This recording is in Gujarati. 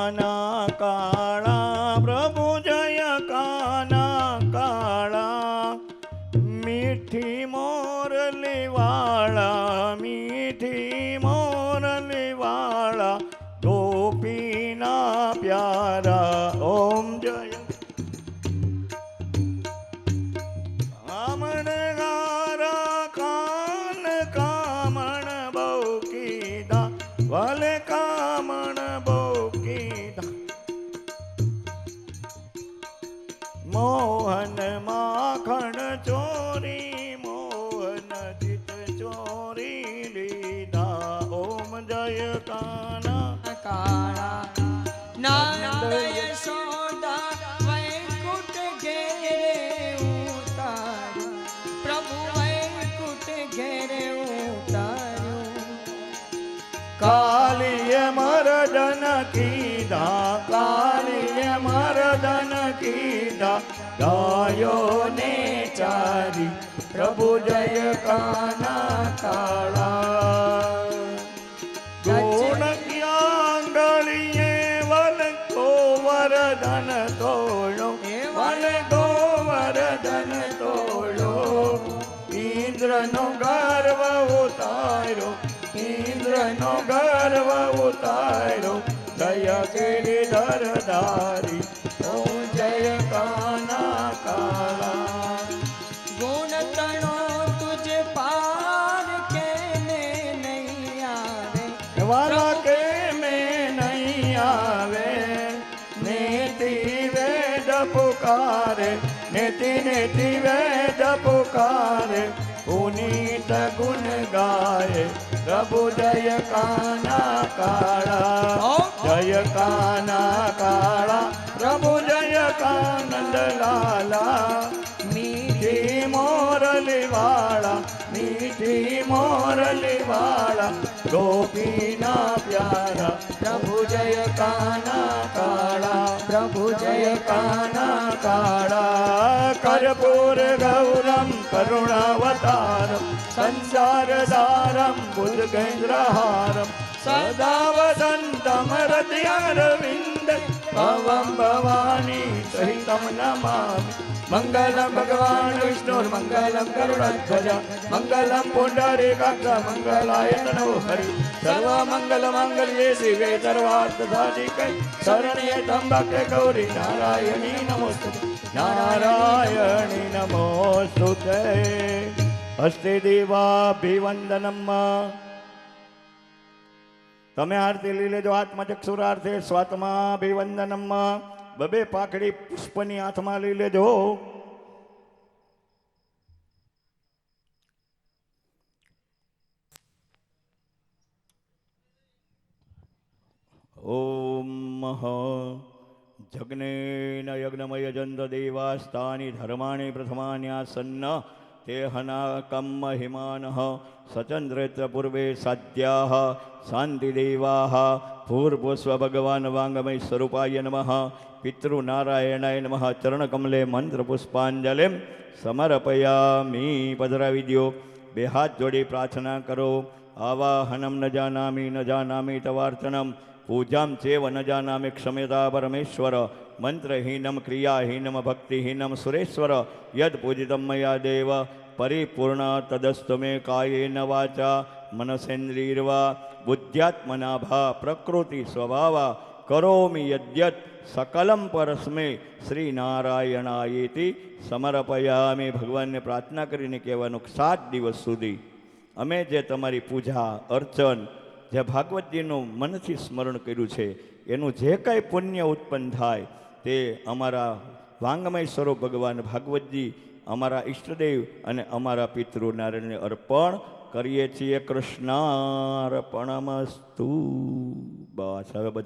કાના કાળા પ્રભુ જય કાના કાળા મીઠી મોરલી વાળા મીઠી મોરલી વાળા ગોપીના પ્યારા ઓમ જય કામણ ગારા કાન કામણ બહુ કીધા ભલે કામણ બહુ કીધા મોહન માખણ ચોરી મોહન જીત ચોરી લીધા ઓમ જય કાના કાળા નંદ યશોદા વૈકુંઠ ઘેરે ઉતાર્યું પ્રભુ વૈકુંઠ ઘેરે ઉતાર્યું કાલીય મરદન કીધા કાલીય મરદન કીધા ગાયો ને ચારી પ્રભુ જય કાના કાળા ગોળિયે વલ ગોવર્ધન તોળો વલ ગોવર્ધન તોળો ઇન્દ્રનો ગર્વ ઉતાર્યો ઇન્દ્રનો ગર્વ ઉતાર્યો જય ગિરિધર ધારી ઓમ જય કાના કાળા ગુણ તણો તુજ પાર કે મેં નહીં આવે વાલા કે મેં નહીં આવે નેતિ વેદ પુકારે નેતિ નેતિ વેદ પુકારે પુનીત ગુણ ગાય પ્રભુ જય કાના કાળા જય કાના કાળા પ્રભુ જય કાનંદ લાલા મીઠી મોરલી વાળા મીઠી મોરલી વાળા ગોપીના પ્યારા પ્રભુ જય કાના કાળા પ્રભુ જય કાના કાળા કર્પૂર ગૌરમ કરુણાવતારમ સંસાર સારમ બુદ્ધગેન્દ્રહારમ સદા વસંતમ હૃદયારવિંદ ભવમ ભવાની સહિતમ નમામિ મંગલમ ભગવાન વિષ્ણુર્મંગલમ ગરુડધ્વજ મંગલમ પુંડરીકાક્ષ મંગલાય તનો હરિ સર્વમંગલ માંગલ્યે શિવે સર્વાર્થ સાધિકે શરણ્યે ત્ર્યંબકે ગૌરી નારાયણી નમોસ્તુતે નારાયણી નમોસ્તુતે હસ્તે દેવાભિવંદનમ તમે આરતી લઈ લેજો આત્મચક્ષુરાર્થે સ્વાત્માભિવંદનમ બબે પાકડી પુષ્પની હાથમાં લઈ લેજો ઓમ જગ્નેન યજ્ઞમય જંત દેવાસ્તાની ધર્માણી પ્રથમાન્યાસન્ન તે હનાકમ મહિમાન સચંદ્રેત્ર પૂર્વે સાધ્યા શાંતિદેવા ભૂર્ભુસ્વ ભગવાન વાંગમય સ્વરૂપાય નમઃ પિતૃનારાયણાય નમઃ ચરણકમલે મંત્રપુષ્પાંજલિ સમર્પયામિ પધરાવી દો બે હાથ જોડી પ્રાર્થના કરો આવાહનમ ન જાનામી તવાર્ચનમ પૂજામ ચેવ ન જાનામી ક્ષમ્યતા પરમેશ્વર મંત્રહીનમ ક્રિયાહીનમ ભક્તિહીનમ સુરેશ્વર યદ પૂજિતમ મયા દેવ પરિપૂર્ણ તદસ્તુ મે કાયેન વાચા મનસેન્દ્રિયર્વા બુદ્ધ્યાત્મનાભા પ્રકૃતિ સ્વભાવા કરોમિ યદ્યત સકલમ પરસ્મે શ્રીનારાયણાયેતિ સમર્પયામિ ભગવાનને પ્રાર્થના કરીને કહેવાનું 7 દિવસ સુધી અમે જે તમારી પૂજા અર્ચન જે ભાગવતજીનું મનથી સ્મરણ કર્યું છે એનું જે કંઈ પુણ્ય ઉત્પન્ન થાય તે અમારા વાંગમય સ્વરૂપ ભગવાન ભાગવતજી અમારા ઈષ્ટદેવ અને અમારા પિતૃનારાયણને અર્પણ કરીએ છીએ. કૃષ્ણાર્પણમસ્તુ. બસ હવે